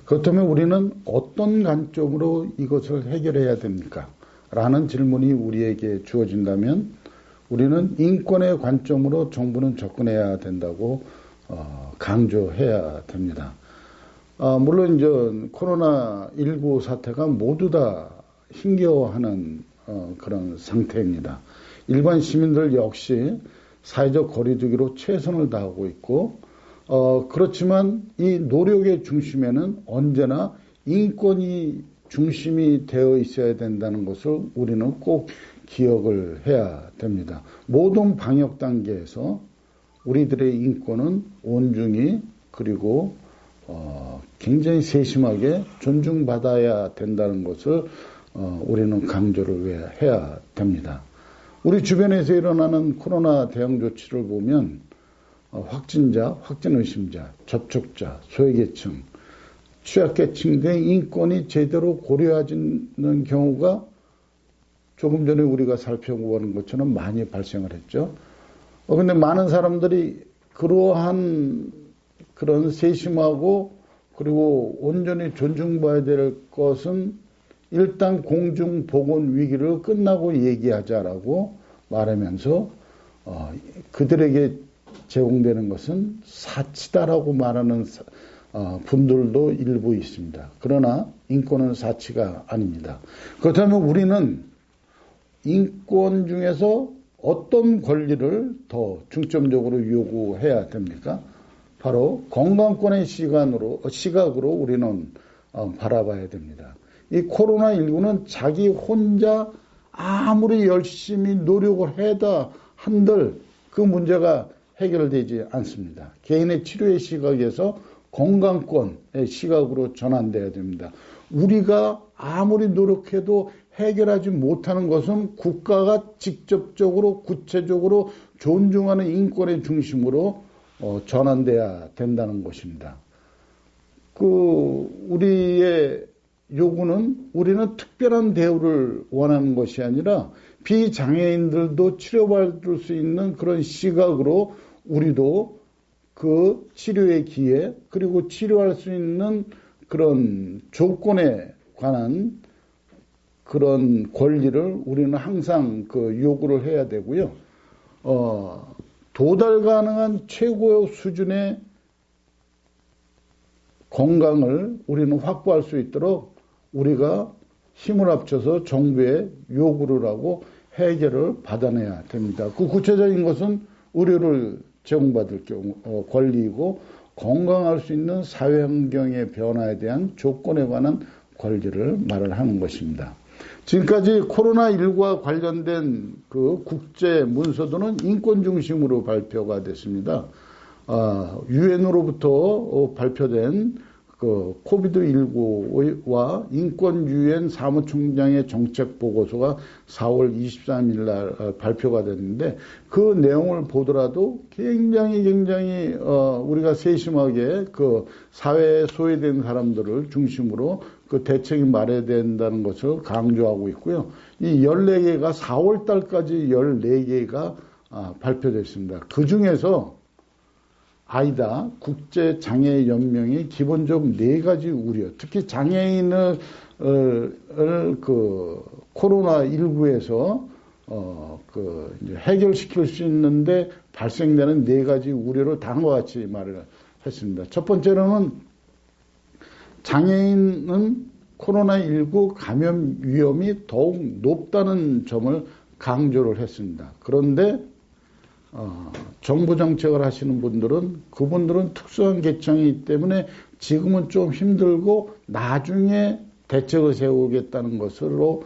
그렇다면 우리는 어떤 관점으로 이것을 해결해야 됩니까? 라는 질문이 우리에게 주어진다면 우리는 인권의 관점으로 정부는 접근해야 된다고 강조해야 됩니다. 물론 이제 코로나19 사태가 모두 다 힘겨워하는 그런 상태입니다. 일반 시민들 역시 사회적 거리두기로 최선을 다하고 있고 그렇지만 이 노력의 중심에는 언제나 인권이 중심이 되어 있어야 된다는 것을 우리는 꼭 기억을 해야 됩니다. 모든 방역 단계에서 우리들의 인권은 온중히 그리고 굉장히 세심하게 존중받아야 된다는 것을 우리는 강조를 해야 됩니다. 우리 주변에서 일어나는 코로나 대응 조치를 보면 확진자, 확진 의심자, 접촉자, 소외계층, 취약계층 등 인권이 제대로 고려하지는 경우가 조금 전에 우리가 살펴보는 것처럼 많이 발생을 했죠. 근데 많은 사람들이 그러한 그런 세심하고 그리고 온전히 존중받아야 될 것은 일단 공중보건 위기를 끝나고 얘기하자라고 말하면서 그들에게 제공되는 것은 사치다라고 말하는 분들도 일부 있습니다. 그러나 인권은 사치가 아닙니다. 그렇다면 우리는 인권 중에서 어떤 권리를 더 중점적으로 요구해야 됩니까? 바로 건강권의 시각으로 우리는 바라봐야 됩니다. 이 코로나19는 자기 혼자 아무리 열심히 노력을 해다 한들 그 문제가 해결되지 않습니다. 개인의 치료의 시각에서 건강권의 시각으로 전환돼야 됩니다. 우리가 아무리 노력해도 해결하지 못하는 것은 국가가 직접적으로 구체적으로 존중하는 인권의 중심으로 전환돼야 된다는 것입니다. 우리의 요구는 우리는 특별한 대우를 원하는 것이 아니라 비장애인들도 치료받을 수 있는 그런 시각으로 우리도 그 치료의 기회 그리고 치료할 수 있는 그런 조건에 관한 그런 권리를 우리는 항상 요구를 해야 되고요. 도달 가능한 최고의 수준의 건강을 우리는 확보할 수 있도록 우리가 힘을 합쳐서 정부에 요구를 하고 해결을 받아내야 됩니다. 그 구체적인 것은 의료를 제공받을 경우 권리이고 건강할 수 있는 사회 환경의 변화에 대한 조건에 관한 권리를 말을 하는 것입니다. 지금까지 코로나19와 관련된 그 국제 문서도는 인권 중심으로 발표가 됐습니다. 유엔으로부터 발표된 그 코비드19와 인권 유엔 사무총장의 정책 보고서가 4월 23일 날 발표가 됐는데 그 내용을 보더라도 굉장히 우리가 세심하게 그 사회에 소외된 사람들을 중심으로 그 대책이 마련해야 된다는 것을 강조하고 있고요. 이 14개가 4월 달까지 14개가 발표됐습니다. 그 중에서 아이다 국제장애연맹이 기본적 4가지 우려, 특히 장애인을 코로나19에서 해결시킬 수 있는데 발생되는 4가지 우려를 다음과 같이 말을 했습니다. 첫 번째로는 장애인은 코로나19 감염 위험이 더욱 높다는 점을 강조를 했습니다. 그런데 정부 정책을 하시는 분들은 그분들은 특수한 계층이기 때문에 지금은 좀 힘들고 나중에 대책을 세우겠다는 것으로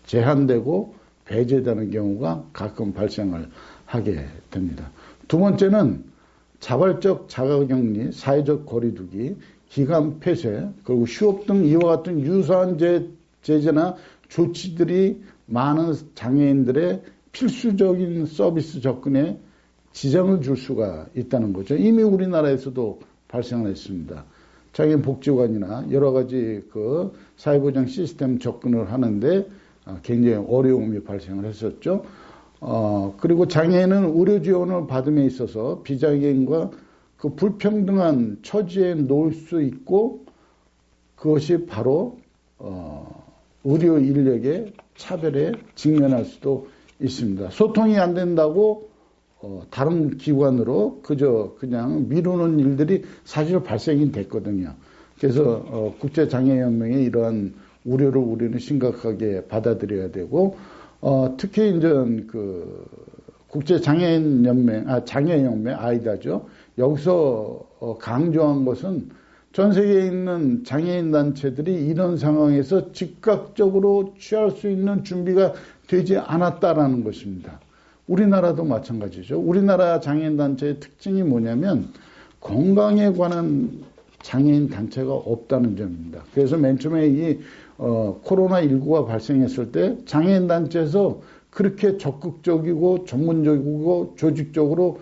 제한되고 배제되는 경우가 가끔 발생을 하게 됩니다. 두 번째는 자발적 자가격리, 사회적 거리두기, 기간 폐쇄, 그리고 휴업 등 이와 같은 유사한 제재나 조치들이 많은 장애인들의 필수적인 서비스 접근에 지장을 줄 수가 있다는 거죠. 이미 우리나라에서도 발생을 했습니다. 장애인 복지관이나 여러 가지 그 사회보장 시스템 접근을 하는데 굉장히 어려움이 발생을 했었죠. 그리고 장애인은 의료 지원을 받음에 있어서 비장애인과 그 불평등한 처지에 놓을 수 있고 그것이 바로 의료 인력의 차별에 직면할 수도 있습니다. 소통이 안 된다고 다른 기관으로 그냥 미루는 일들이 사실 발생이 됐거든요. 그래서 국제장애연맹의 이러한 우려를 우리는 심각하게 받아들여야 되고 특히 이제 그 장애연맹 아이다죠. 여기서 강조한 것은 전 세계에 있는 장애인 단체들이 이런 상황에서 즉각적으로 취할 수 있는 준비가 되지 않았다라는 것입니다. 우리나라도 마찬가지죠. 우리나라 장애인 단체의 특징이 뭐냐면 건강에 관한 장애인 단체가 없다는 점입니다. 그래서 맨 처음에 이 코로나19가 발생했을 때 장애인 단체에서 그렇게 적극적이고 전문적이고 조직적으로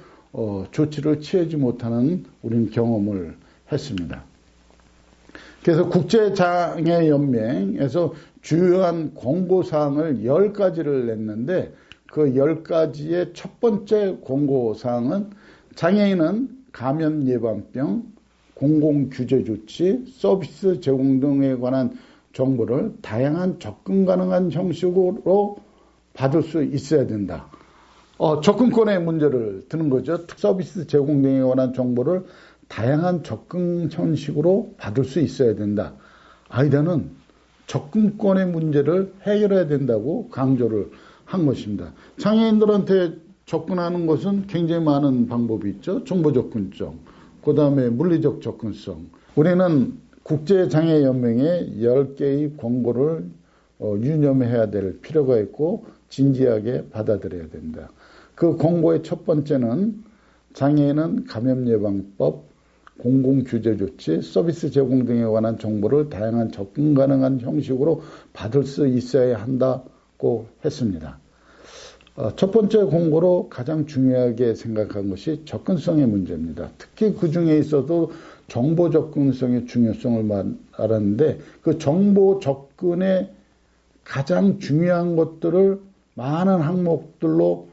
조치를 취하지 못하는 우리는 경험을 했습니다. 그래서 국제장애연맹에서 주요한 권고사항을 10가지를 냈는데 그 10가지의 첫 번째 권고사항은 장애인은 감염 예방병, 공공규제조치, 서비스 제공 등에 관한 정보를 다양한 접근 가능한 형식으로 받을 수 있어야 된다. 접근권의 문제를 드는 거죠. 서비스 제공 등에 관한 정보를 다양한 접근 형식으로 받을 수 있어야 된다. 아이다는 접근권의 문제를 해결해야 된다고 강조를 한 것입니다. 장애인들한테 접근하는 것은 굉장히 많은 방법이 있죠. 정보 접근성, 그 다음에 물리적 접근성. 우리는 국제장애연맹의 10개의 권고를 유념해야 될 필요가 있고 진지하게 받아들여야 된다. 그 권고의 첫 번째는 장애인은 감염예방법, 공공규제조치, 서비스 제공 등에 관한 정보를 다양한 접근 가능한 형식으로 받을 수 있어야 한다고 했습니다. 첫 번째 권고로 가장 중요하게 생각한 것이 접근성의 문제입니다. 특히 그 중에 있어도 정보 접근성의 중요성을 말하는데 그 정보 접근의 가장 중요한 것들을 많은 항목들로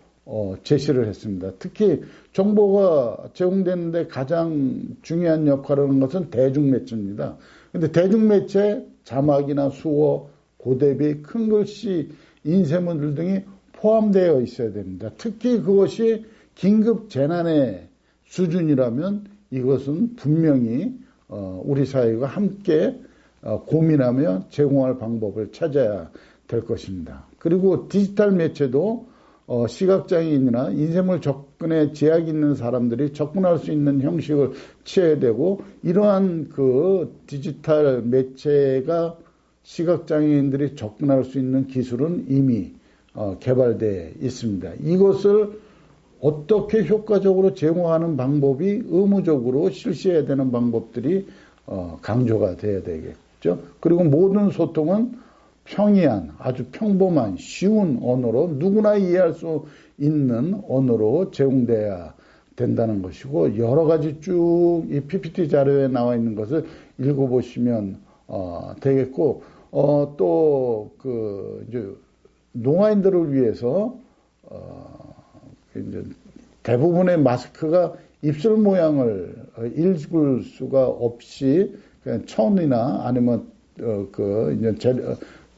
제시를 했습니다. 특히 정보가 제공되는데 가장 중요한 역할을 하는 것은 대중매체입니다. 그런데 대중매체 자막이나 수어, 고대비, 큰 글씨, 인쇄물 등이 포함되어 있어야 됩니다. 특히 그것이 긴급 재난의 수준이라면 이것은 분명히 우리 사회가 함께 고민하며 제공할 방법을 찾아야 될 것입니다. 그리고 디지털 매체도 시각장애인이나 인쇄물 접근에 제약이 있는 사람들이 접근할 수 있는 형식을 취해야 되고 이러한 그 디지털 매체가 시각장애인들이 접근할 수 있는 기술은 이미 개발되어 있습니다. 이것을 어떻게 효과적으로 제공하는 방법이 의무적으로 실시해야 되는 방법들이 강조가 되어야 되겠죠. 그리고 모든 소통은 평이한, 아주 평범한, 쉬운 언어로 누구나 이해할 수 있는 언어로 제공돼야 된다는 것이고 여러 가지 쭉 이 PPT 자료에 나와 있는 것을 읽어보시면 되겠고 또 이제 농아인들을 위해서 이제 대부분의 마스크가 입술 모양을 읽을 수가 없이 그냥 천이나 아니면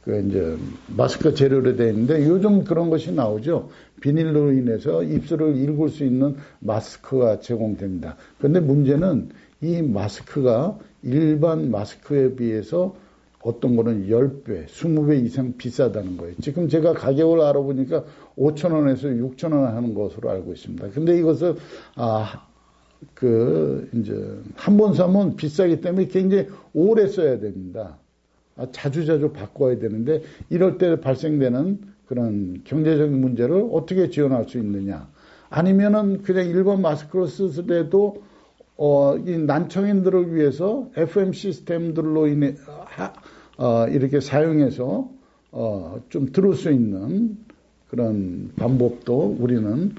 이제 마스크 재료로 되어 있는데 요즘 그런 것이 나오죠. 비닐로 인해서 입술을 읽을 수 있는 마스크가 제공됩니다. 그런데 문제는 이 마스크가 일반 마스크에 비해서 어떤 거는 10배, 20배 이상 비싸다는 거예요. 지금 제가 가격을 알아보니까 5,000원에서 6,000원 하는 것으로 알고 있습니다. 근데 이것을, 이제, 한 번 사면 비싸기 때문에 굉장히 오래 써야 됩니다. 자주자주 바꿔야 되는데, 이럴 때 발생되는 그런 경제적인 문제를 어떻게 지원할 수 있느냐. 아니면은 그냥 일반 마스크를 쓰더라도 이 난청인들을 위해서 FM 시스템들로 인해 이렇게 사용해서 좀 들을 수 있는 그런 방법도 우리는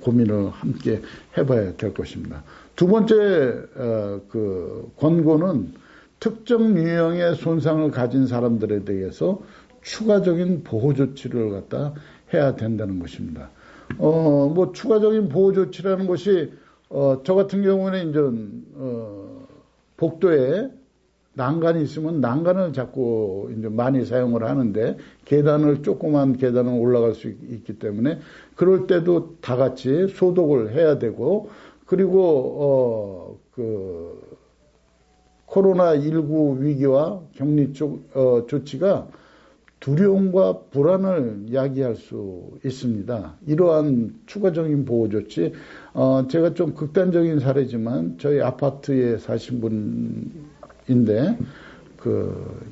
고민을 함께 해봐야 될 것입니다. 두 번째 그 권고는 특정 유형의 손상을 가진 사람들에 대해서 추가적인 보호 조치를 갖다 해야 된다는 것입니다. 뭐 추가적인 보호 조치라는 것이 저 같은 경우는 이제, 복도에 난간이 있으면 난간을 자꾸 이제 많이 사용을 하는데 조그만 계단을 올라갈 수 있기 때문에 그럴 때도 다 같이 소독을 해야 되고 그리고 코로나19 위기와 격리 조치가 두려움과 불안을 야기할 수 있습니다. 이러한 추가적인 보호 조치, 제가 좀 극단적인 사례지만 저희 아파트에 사신 분인데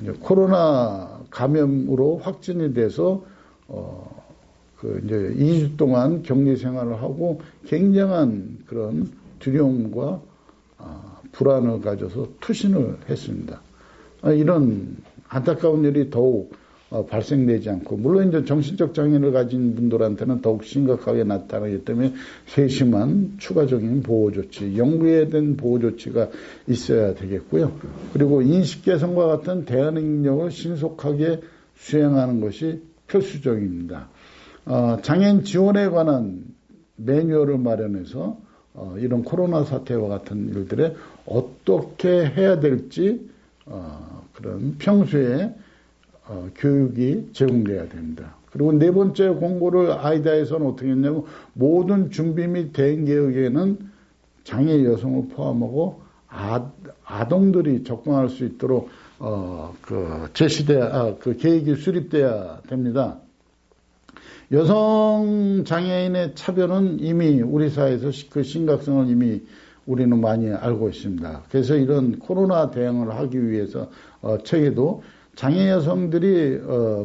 이제 코로나 감염으로 확진이 돼서 이제 2주 동안 격리 생활을 하고 굉장한 그런 두려움과 불안을 가져서 투신을 했습니다. 이런 안타까운 일이 더욱 발생되지 않고 물론 이제 정신적 장애를 가진 분들한테는 더욱 심각하게 나타나기 때문에 세심한 추가적인 보호 조치, 연구된 보호 조치가 있어야 되겠고요. 그리고 인식 개선과 같은 대응 능력을 신속하게 수행하는 것이 필수적입니다. 장애인 지원에 관한 매뉴얼을 마련해서 이런 코로나 사태와 같은 일들에 어떻게 해야 될지 그런 평소에 교육이 제공돼야 됩니다. 그리고 네 번째 공고를 아이다에서는 어떻게 했냐면 모든 준비 및 대응 계획에는 장애 여성을 포함하고 아동들이 접근할 수 있도록 그 계획이 수립돼야 됩니다. 여성 장애인의 차별은 이미 우리 사회에서 그 심각성을 이미 우리는 많이 알고 있습니다. 그래서 이런 코로나 대응을 하기 위해서 책에도 장애 여성들이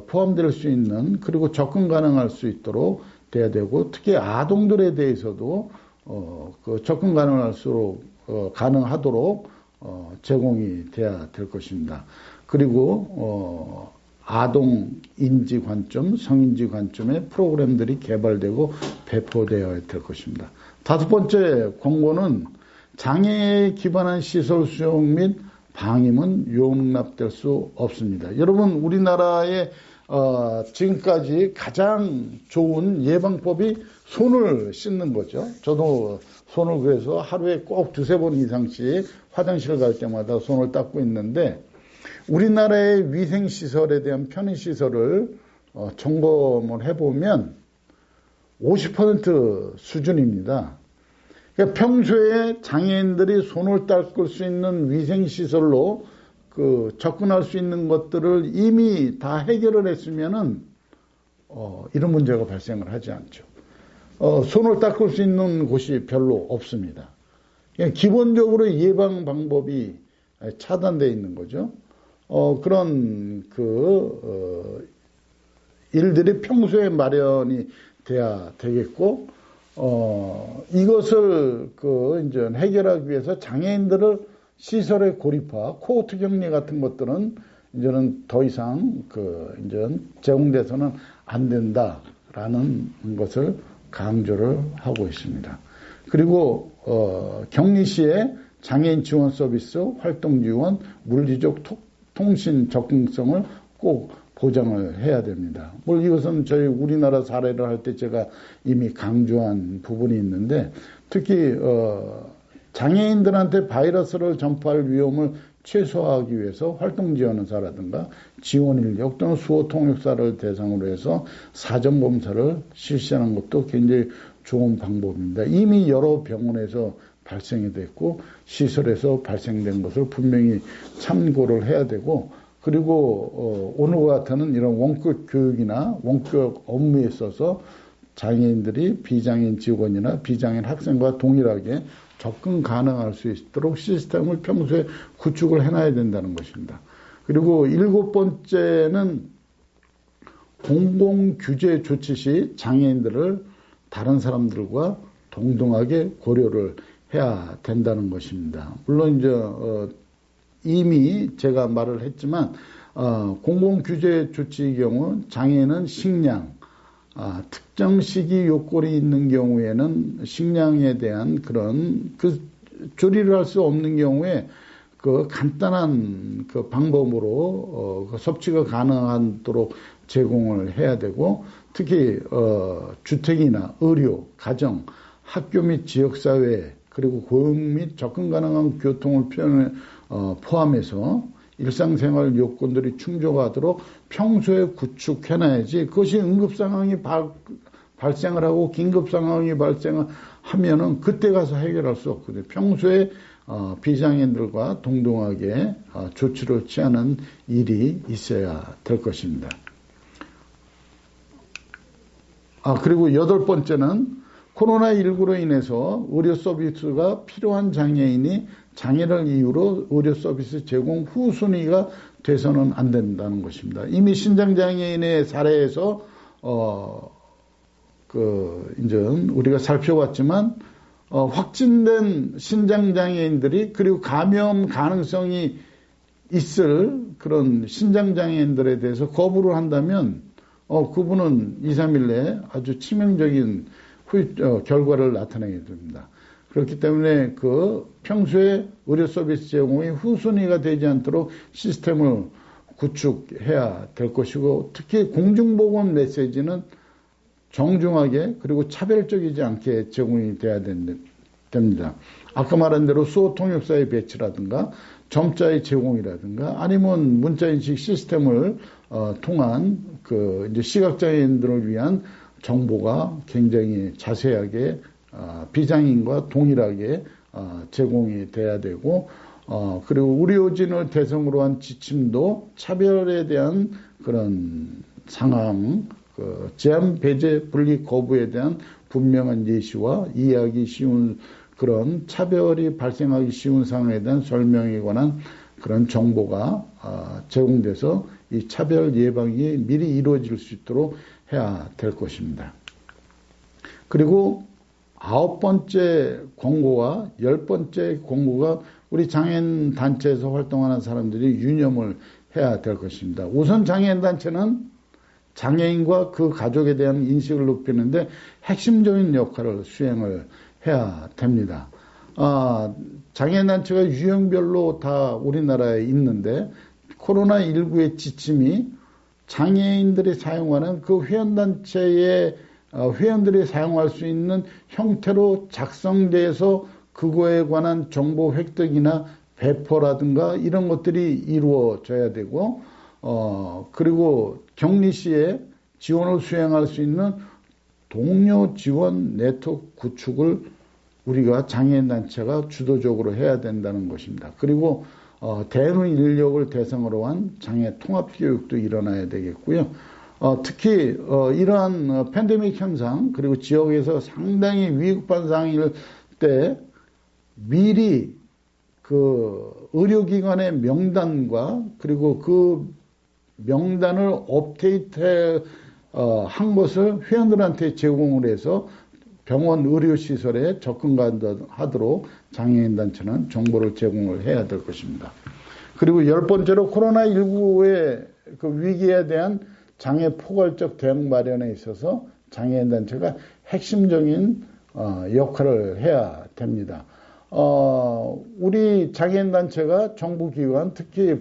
포함될 수 있는 그리고 접근 가능할 수 있도록 돼야 되고 특히 아동들에 대해서도 접근 가능하도록 제공이 돼야 될 것입니다. 그리고 아동 인지 관점, 성인지 관점의 프로그램들이 개발되고 배포되어야 될 것입니다. 다섯 번째 권고는 장애에 기반한 시설 수용 및 방임은 용납될 수 없습니다. 여러분 우리나라의 지금까지 가장 좋은 예방법이 손을 씻는 거죠. 저도 손을 그래서 하루에 꼭 두세 번 이상씩 화장실 갈 때마다 손을 닦고 있는데 우리나라의 위생시설에 대한 편의시설을 점검을 해보면 50% 수준입니다. 그러니까 평소에 장애인들이 손을 닦을 수 있는 위생시설로 접근할 수 있는 것들을 이미 다 해결을 했으면은, 이런 문제가 발생을 하지 않죠. 손을 닦을 수 있는 곳이 별로 없습니다. 그냥 기본적으로 예방 방법이 차단되어 있는 거죠. 그런 일들이 평소에 마련이 돼야 되겠고, 이것을 이제 해결하기 위해서 장애인들을 시설에 고립화, 코호트 격리 같은 것들은 이제는 더 이상 이제 제공돼서는 안 된다라는 것을 강조를 하고 있습니다. 그리고 격리 시에 장애인 지원 서비스, 활동 지원, 물리적 통신 접근성을 꼭 보장을 해야 됩니다. 물론 이것은 저희 우리나라 사례를 할 때 제가 이미 강조한 부분이 있는데 특히 장애인들한테 바이러스를 전파할 위험을 최소화하기 위해서 활동지원사라든가 지원인력 또는 수호통역사를 대상으로 해서 사전검사를 실시하는 것도 굉장히 좋은 방법입니다. 이미 여러 병원에서 발생이 됐고 시설에서 발생된 것을 분명히 참고를 해야 되고 그리고 오늘과 같은 이런 원격 교육이나 원격 업무에 있어서 장애인들이 비장애인 직원이나 비장애인 학생과 동일하게 접근 가능할 수 있도록 시스템을 평소에 구축을 해놔야 된다는 것입니다. 그리고 일곱 번째는 공공규제 조치 시 장애인들을 다른 사람들과 동등하게 고려를 해야 된다는 것입니다. 물론 이제 이미 제가 말을 했지만 공공규제 조치의 경우 장애인은 식량, 특정 시기 요건이 있는 경우에는 식량에 대한 그런 조리를 할 수 없는 경우에 간단한 방법으로 섭취가 가능하도록 제공을 해야 되고 특히 주택이나 의료, 가정, 학교 및 지역사회 그리고 고용 및 접근 가능한 교통을 포함해서 일상생활 요건들이 충족하도록 평소에 구축해놔야지, 그것이 응급상황이 발생을 하고 긴급상황이 발생하면은 그때 가서 해결할 수 없거든요. 평소에 비장애인들과 동등하게 조치를 취하는 일이 있어야 될 것입니다. 그리고 8번째는 코로나19로 인해서 의료 서비스가 필요한 장애인이 장애를 이유로 의료 서비스 제공 후순위가 돼서는 안 된다는 것입니다. 이미 신장장애인의 사례에서 이제 우리가 살펴봤지만 확진된 신장장애인들이, 그리고 감염 가능성이 있을 그런 신장장애인들에 대해서 거부를 한다면 그분은 2, 3일 내에 아주 치명적인 결과를 나타내게 됩니다. 그렇기 때문에 평소에 의료 서비스 제공이 후순위가 되지 않도록 시스템을 구축해야 될 것이고, 특히 공중보건 메시지는 정중하게 그리고 차별적이지 않게 제공이 돼야 됩니다. 아까 말한 대로 수호 통역사의 배치라든가 점자의 제공이라든가 아니면 문자인식 시스템을 통한 이제 시각장애인들을 위한 정보가 굉장히 자세하게 비장애인과 동일하게 제공이 돼야 되고, 그리고 의료진을 대상으로 한 지침도 차별에 대한 그런 상황, 제한 배제 분리 거부에 대한 분명한 예시와 이해하기 쉬운 그런 차별이 발생하기 쉬운 상황에 대한 설명에 관한 그런 정보가 제공돼서 이 차별 예방이 미리 이루어질 수 있도록 해야 될 것입니다. 그리고 9번째 권고와 10번째 권고가 우리 장애인 단체에서 활동하는 사람들이 유념을 해야 될 것입니다. 우선 장애인 단체는 장애인과 그 가족에 대한 인식을 높이는데 핵심적인 역할을 수행을 해야 됩니다. 장애인 단체가 유형별로 다 우리나라에 있는데, 코로나19의 지침이 장애인들이 사용하는 그 회원단체의 회원들이 사용할 수 있는 형태로 작성돼서 그거에 관한 정보 획득이나 배포라든가 이런 것들이 이루어져야 되고, 그리고 격리 시에 지원을 수행할 수 있는 동료 지원 네트워크 구축을 우리가 장애인 단체가 주도적으로 해야 된다는 것입니다. 그리고 대응 인력을 대상으로 한 장애 통합 교육도 일어나야 되겠고요. 특히 이러한 팬데믹 현상, 그리고 지역에서 상당히 위급한 상황일 때 미리 의료기관의 명단과 그리고 그 명단을 업데이트 한 것을 회원들한테 제공을 해서 병원 의료시설에 접근하도록 장애인단체는 정보를 제공을 해야 될 것입니다. 그리고 10번째로 코로나19의 위기에 대한 장애 포괄적 대응 마련에 있어서 장애인단체가 핵심적인 역할을 해야 됩니다. 우리 장애인단체가 정부기관, 특히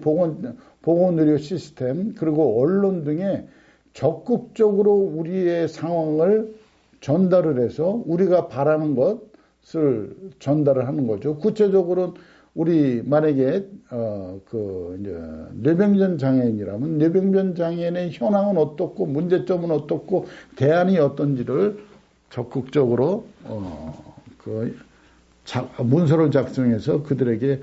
보건의료 시스템, 그리고 언론 등에 적극적으로 우리의 상황을 전달을 해서 우리가 바라는 것을 전달을 하는 거죠. 구체적으로는 우리 만약에 이제 뇌병변 장애인이라면 뇌병변 장애인의 현황은 어떻고 문제점은 어떻고 대안이 어떤지를 적극적으로 문서를 작성해서 그들에게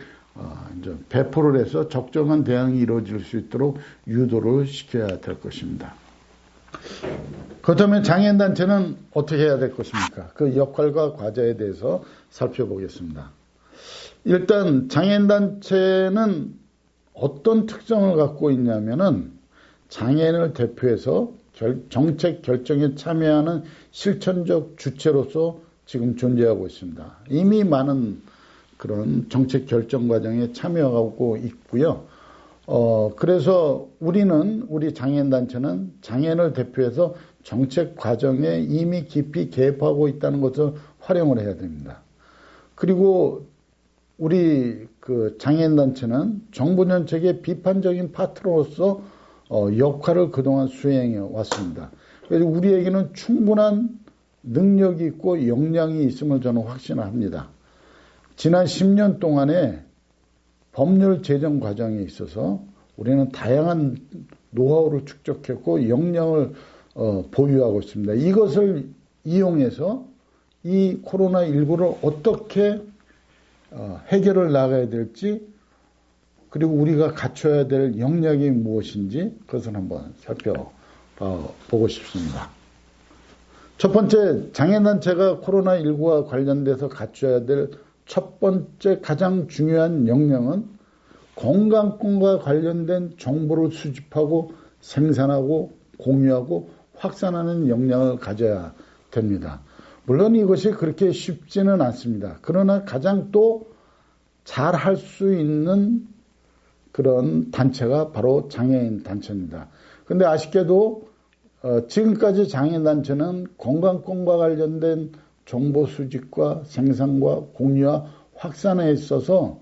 이제 배포를 해서 적정한 대응이 이루어질 수 있도록 유도를 시켜야 될 것입니다. 그렇다면 장애인단체는 어떻게 해야 될 것입니까? 그 역할과 과제에 대해서 살펴보겠습니다. 일단 장애인단체는 어떤 특성을 갖고 있냐면은 장애인을 대표해서 정책 결정에 참여하는 실천적 주체로서 지금 존재하고 있습니다. 이미 많은 그런 정책 결정 과정에 참여하고 있고요. 그래서 우리 장애인단체는 장애인을 대표해서 정책 과정에 이미 깊이 개입하고 있다는 것을 활용을 해야 됩니다. 그리고 우리 장애인단체는 정부 정책의 비판적인 파트너로서 역할을 그동안 수행해 왔습니다. 그래서 우리에게는 충분한 능력이 있고 역량이 있음을 저는 확신합니다. 지난 10년 동안에 법률 제정 과정에 있어서 우리는 다양한 노하우를 축적했고 역량을 보유하고 있습니다. 이것을 이용해서 이 코로나19를 어떻게 해결을 나가야 될지, 그리고 우리가 갖춰야 될 역량이 무엇인지 그것을 한번 살펴보고 싶습니다. 첫 번째, 장애단체가 코로나19와 관련돼서 갖춰야 될 첫 번째 가장 중요한 역량은 건강권과 관련된 정보를 수집하고 생산하고 공유하고 확산하는 역량을 가져야 됩니다. 물론 이것이 그렇게 쉽지는 않습니다. 그러나 가장 또 잘할 수 있는 그런 단체가 바로 장애인 단체입니다. 그런데 아쉽게도 지금까지 장애인 단체는 건강권과 관련된 정보 수집과 생산과 공유와 확산에 있어서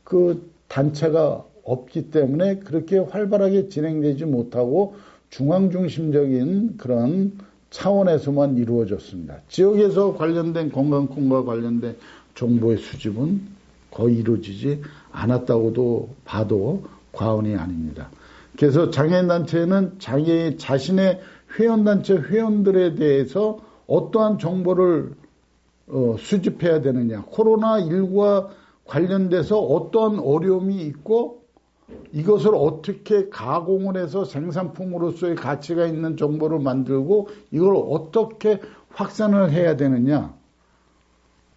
그 단체가 없기 때문에 그렇게 활발하게 진행되지 못하고 중앙중심적인 그런 차원에서만 이루어졌습니다. 지역에서 관련된 건강권과 관련된 정보의 수집은 거의 이루어지지 않았다고도 봐도 과언이 아닙니다. 그래서 장애인단체는 자신의 회원단체 회원들에 대해서 어떠한 정보를 수집해야 되느냐, 코로나19와 관련돼서 어떤 어려움이 있고 이것을 어떻게 가공을 해서 생산품으로서의 가치가 있는 정보를 만들고 이걸 어떻게 확산을 해야 되느냐,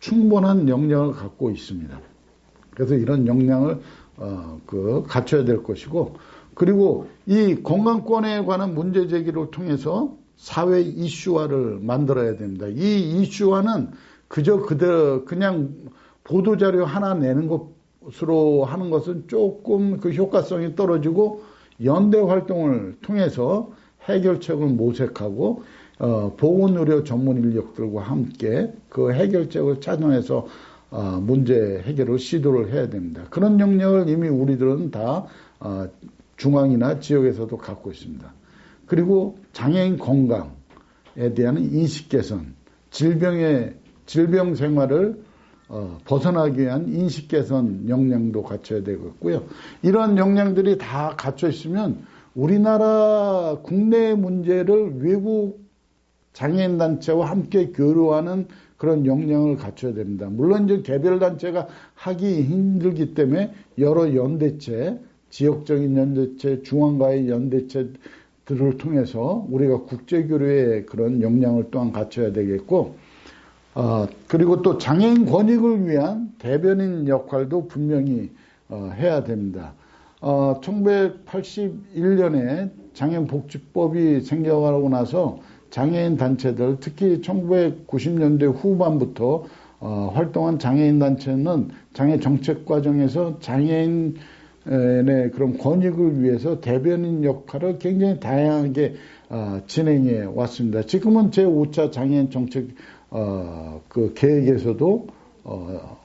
충분한 역량을 갖고 있습니다. 그래서 이런 역량을 갖춰야 될 것이고, 그리고 이 건강권에 관한 문제 제기를 통해서 사회 이슈화를 만들어야 됩니다. 이 이슈화는 그냥 보도자료 하나 내는 것으로 하는 것은 조금 그 효과성이 떨어지고, 연대 활동을 통해서 해결책을 모색하고 보건의료 전문 인력들과 함께 그 해결책을 찾아내서 문제 해결을 시도를 해야 됩니다. 그런 역량을 이미 우리들은 다 중앙이나 지역에서도 갖고 있습니다. 그리고 장애인 건강에 대한 인식 개선, 질병 생활을 벗어나기 위한 인식 개선 역량도 갖춰야 되겠고요. 이런 역량들이 다 갖춰 있으면 우리나라 국내 문제를 외국 장애인 단체와 함께 교류하는 그런 역량을 갖춰야 됩니다. 물론 이제 개별 단체가 하기 힘들기 때문에 여러 연대체, 지역적인 연대체, 중앙과의 연대체들을 통해서 우리가 국제교류의 그런 역량을 또한 갖춰야 되겠고, 그리고 또 장애인 권익을 위한 대변인 역할도 분명히 해야 됩니다. 1981년에 장애인복지법이 생겨나고 나서 장애인 단체들, 특히 1990년대 후반부터 활동한 장애인 단체는 장애 정책 과정에서 장애인의 그런 권익을 위해서 대변인 역할을 굉장히 다양하게 진행해 왔습니다. 지금은 제5차 장애인 정책 그 계획에서도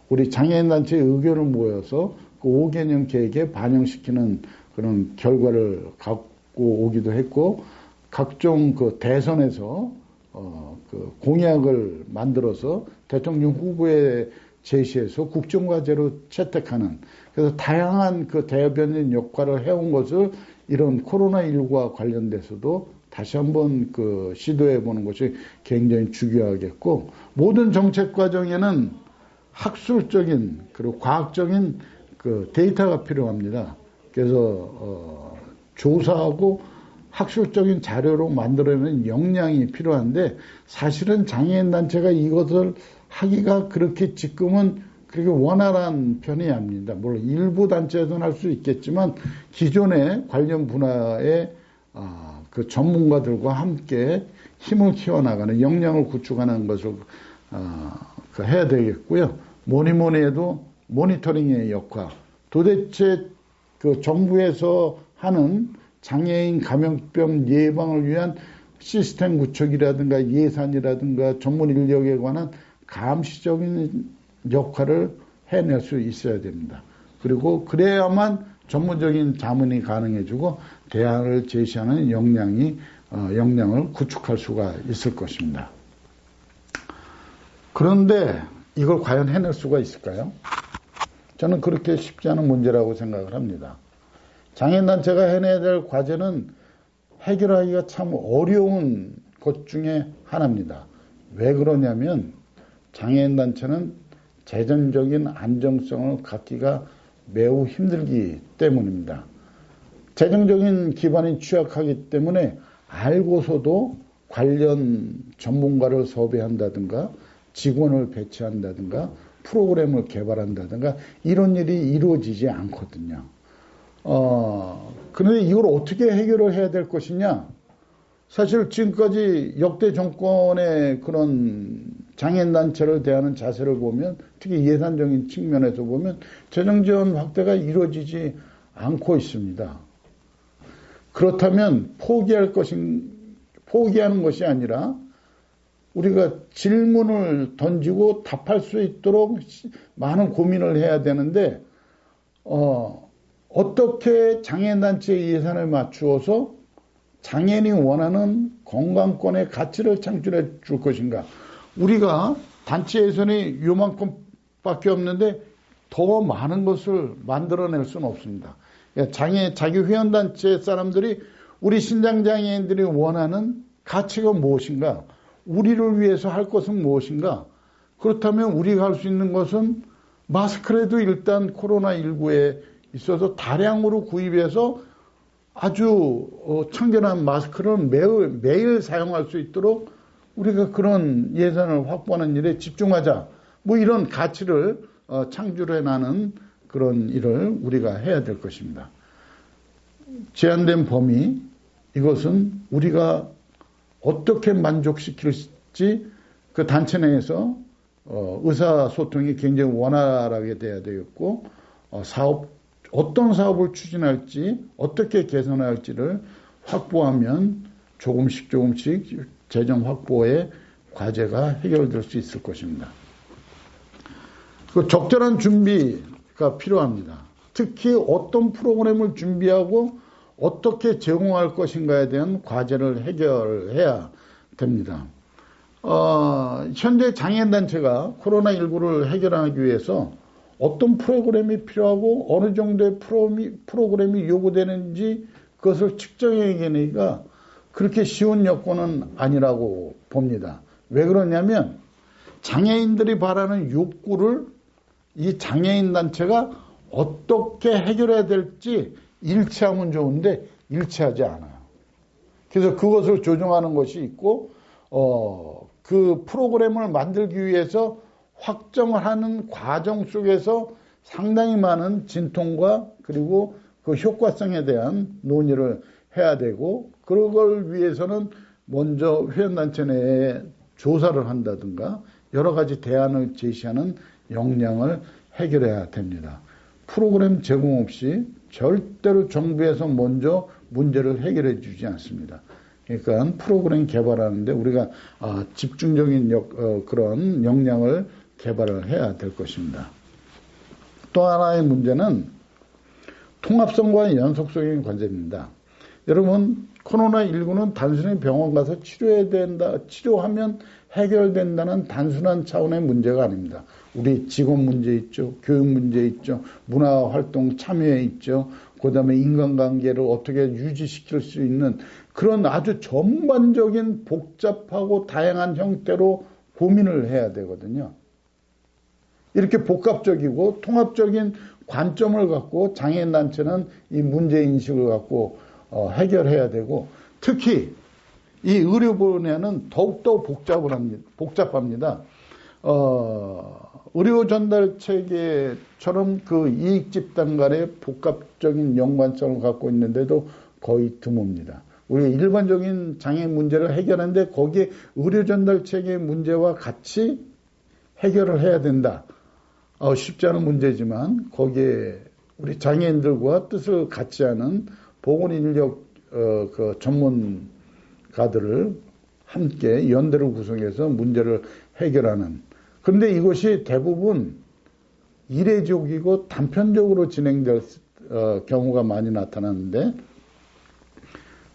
우리 장애인 단체의 의견을 모여서 그 5개년 계획에 반영시키는 그런 결과를 갖고 오기도 했고, 각종 그 대선에서 그 공약을 만들어서 대통령 후보에 제시해서 국정과제로 채택하는, 그래서 다양한 그 대변인 역할을 해온 것을 이런 코로나19와 관련돼서도 다시 한번 그 시도해 보는 것이 굉장히 중요하겠고, 모든 정책 과정에는 학술적인 그리고 과학적인 그 데이터가 필요합니다. 그래서 조사하고 학술적인 자료로 만들어내는 역량이 필요한데, 사실은 장애인 단체가 이것을 하기가 그렇게 지금은 그렇게 원활한 편이 아닙니다. 물론 일부 단체에서는 할 수 있겠지만 기존의 관련 분야의 그 전문가들과 함께 힘을 키워나가는, 역량을 구축하는 것을 해야 되겠고요. 뭐니 해도 모니터링의 역할, 도대체 그 정부에서 하는 장애인 감염병 예방을 위한 시스템 구축이라든가 예산이라든가 전문 인력에 관한 감시적인 역할을 해낼 수 있어야 됩니다. 그리고 그래야만 전문적인 자문이 가능해지고 대안을 제시하는 역량을 구축할 수가 있을 것입니다. 그런데 이걸 과연 해낼 수가 있을까요? 저는 그렇게 쉽지 않은 문제라고 생각을 합니다. 장애인단체가 해내야 될 과제는 해결하기가 참 어려운 것 중에 하나입니다. 왜 그러냐면 장애인단체는 재정적인 안정성을 갖기가 매우 힘들기 때문입니다. 재정적인 기반이 취약하기 때문에 알고서도 관련 전문가를 섭외한다든가 직원을 배치한다든가 프로그램을 개발한다든가 이런 일이 이루어지지 않거든요. 그런데 이걸 어떻게 해결을 해야 될 것이냐? 사실 지금까지 역대 정권의 그런 장애인단체를 대하는 자세를 보면 특히 예산적인 측면에서 보면 재정지원 확대가 이루어지지 않고 있습니다. 그렇다면 포기하는 것이 아니라 우리가 질문을 던지고 답할 수 있도록 많은 고민을 해야 되는데 어떻게 장애인단체의 예산을 맞추어서 장애인이 원하는 건강권의 가치를 창출해 줄 것인가. 우리가 단체 예산이 요만큼밖에 없는데 더 많은 것을 만들어낼 수는 없습니다. 자기 회원단체 사람들이 우리 신장장애인들이 원하는 가치가 무엇인가, 우리를 위해서 할 것은 무엇인가. 그렇다면 우리가 할 수 있는 것은 마스크라도 일단 코로나19에 있어서 다량으로 구입해서 아주 청결한 마스크를 매일 사용할 수 있도록 우리가 그런 예산을 확보하는 일에 집중하자. 뭐 이런 가치를 창출해나는 그런 일을 우리가 해야 될 것입니다. 제한된 범위, 이것은 우리가 어떻게 만족시킬지 그 단체 내에서 의사소통이 굉장히 원활하게 돼야 되겠고 어떤 사업을 추진할지 어떻게 개선할지를 확보하면 조금씩 재정 확보의 과제가 해결될 수 있을 것입니다. 그 적절한 준비가 필요합니다. 특히 어떤 프로그램을 준비하고 어떻게 제공할 것인가에 대한 과제를 해결해야 됩니다. 현재 장애인단체가 코로나19를 해결하기 위해서 어떤 프로그램이 필요하고 어느 정도의 프로그램이 요구되는지 그것을 측정해내기가 그렇게 쉬운 여건은 아니라고 봅니다. 왜 그러냐면 장애인들이 바라는 욕구를 이 장애인단체가 어떻게 해결해야 될지 일치하면 좋은데 일치하지 않아요. 그래서 그것을 조정하는 것이 있고 그 프로그램을 만들기 위해서 확정을 하는 과정 속에서 상당히 많은 진통과 그리고 그 효과성에 대한 논의를 해야 되고 그걸 위해서는 먼저 회원단체 내에 조사를 한다든가 여러 가지 대안을 제시하는 역량을 해결해야 됩니다. 프로그램 제공 없이 절대로 정부에서 먼저 문제를 해결해 주지 않습니다. 그러니까 프로그램 개발하는데 우리가 집중적인 그런 역량을 개발을 해야 될 것입니다. 또 하나의 문제는 통합성과 연속성의 관점입니다. 여러분, 코로나19는 단순히 병원 가서 치료하면 해결된다는 단순한 차원의 문제가 아닙니다. 우리 직업 문제 있죠. 교육 문제 있죠. 문화활동 참여에 있죠. 그 다음에 인간관계를 어떻게 유지시킬 수 있는 그런 아주 전반적인 복잡하고 다양한 형태로 고민을 해야 되거든요. 이렇게 복합적이고 통합적인 관점을 갖고 장애인단체는 이 문제인식을 갖고 해결해야 되고 특히 이 의료 분야는 더욱더 복잡합니다. 의료 전달 체계처럼 그 이익 집단 간의 복합적인 연관성을 갖고 있는데도 거의 드뭅니다. 우리가 일반적인 장애 문제를 해결하는데 거기에 의료 전달 체계의 문제와 같이 해결을 해야 된다. 쉽지 않은 문제지만 거기에 우리 장애인들과 뜻을 같이 하는 보건인력 그 전문가들을 함께 연대를 구성해서 문제를 해결하는. 그런데 이것이 대부분 이례적이고 단편적으로 진행될 경우가 많이 나타나는데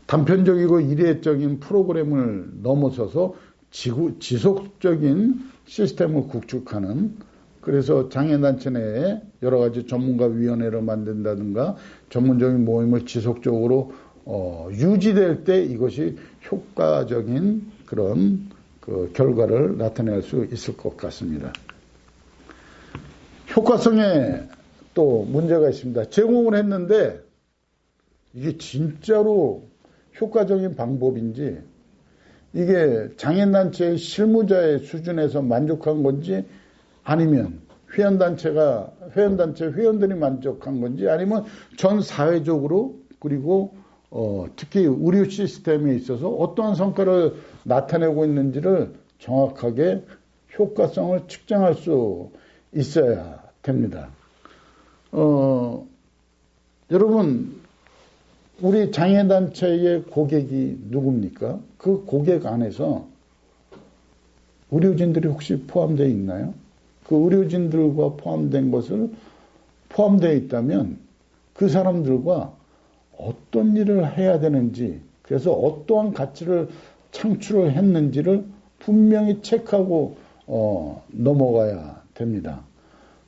단편적이고 이례적인 프로그램을 넘어서서 지속적인 시스템을 구축하는, 그래서 장애단체 내에 여러 가지 전문가위원회를 만든다든가 전문적인 모임을 지속적으로 유지될 때 이것이 효과적인 그런 그 결과를 나타낼 수 있을 것 같습니다. 효과성에 또 문제가 있습니다. 제공을 했는데 이게 진짜로 효과적인 방법인지, 이게 장애단체의 실무자의 수준에서 만족한 건지, 아니면 회원단체 회원들이 만족한 건지, 아니면 전 사회적으로, 그리고 특히 의료 시스템에 있어서 어떠한 성과를 나타내고 있는지를 정확하게 효과성을 측정할 수 있어야 됩니다. 여러분, 우리 장애단체의 고객이 누굽니까? 그 고객 안에서 의료진들이 혹시 포함되어 있나요? 그 의료진들과 포함되어 있다면 그 사람들과 어떤 일을 해야 되는지, 그래서 어떠한 가치를 창출을 했는지를 분명히 체크하고 넘어가야 됩니다.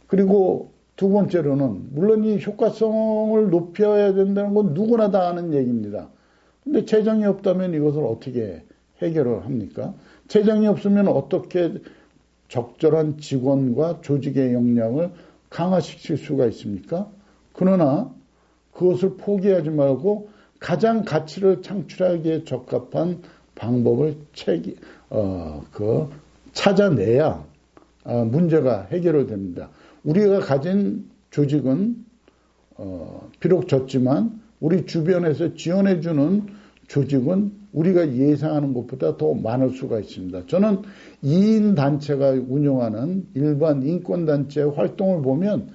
그리고 두 번째로는, 물론 이 효과성을 높여야 된다는 건 누구나 다 아는 얘기입니다. 근데 재정이 없다면 이것을 어떻게 해결을 합니까? 재정이 없으면 어떻게 적절한 직원과 조직의 역량을 강화시킬 수가 있습니까? 그러나 그것을 포기하지 말고 가장 가치를 창출하기에 적합한 방법을 찾아내야 문제가 해결됩니다. 우리가 가진 조직은 비록 적지만 우리 주변에서 지원해주는 조직은 우리가 예상하는 것보다 더 많을 수가 있습니다. 저는 2인 단체가 운영하는 일반 인권단체 활동을 보면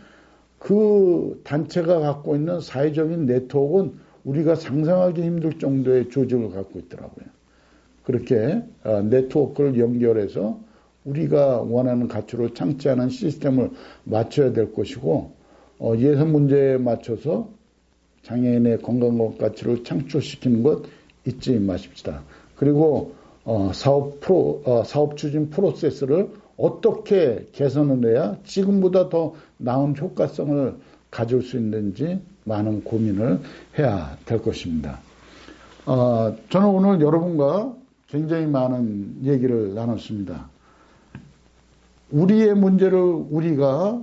그 단체가 갖고 있는 사회적인 네트워크는 우리가 상상하기 힘들 정도의 조직을 갖고 있더라고요. 그렇게 네트워크를 연결해서 우리가 원하는 가치를 창출하는 시스템을 맞춰야 될 것이고, 예산 문제에 맞춰서 장애인의 건강 가치를 창출시키는 것 잊지 마십시다. 그리고 사업 추진 프로세스를 어떻게 개선을 해야 지금보다 더 나은 효과성을 가질 수 있는지 많은 고민을 해야 될 것입니다. 저는 오늘 여러분과 굉장히 많은 얘기를 나눴습니다. 우리의 문제를 우리가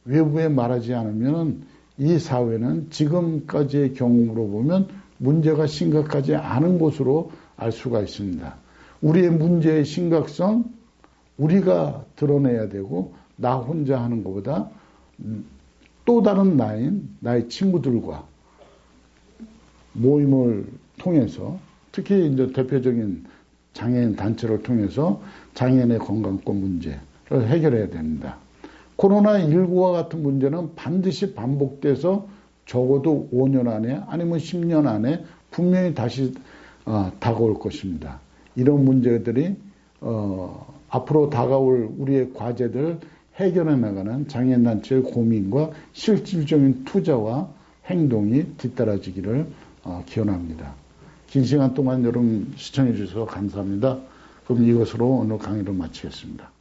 외부에 말하지 않으면 이 사회는 지금까지의 경험으로 보면 문제가 심각하지 않은 것으로 알 수가 있습니다. 우리의 문제의 심각성 우리가 드러내야 되고, 나 혼자 하는 것보다 또 다른 나의 친구들과 모임을 통해서, 특히 이제 대표적인 장애인 단체를 통해서 장애인의 건강권 문제를 해결해야 됩니다. 코로나19와 같은 문제는 반드시 반복돼서 적어도 5년 안에, 아니면 10년 안에 분명히 다시 다가올 것입니다. 이런 문제들이 앞으로 다가올 우리의 과제들 해결해 나가는 장애인단체의 고민과 실질적인 투자와 행동이 뒤따라지기를 기원합니다. 긴 시간 동안 여러분 시청해 주셔서 감사합니다. 그럼 이것으로 오늘 강의를 마치겠습니다.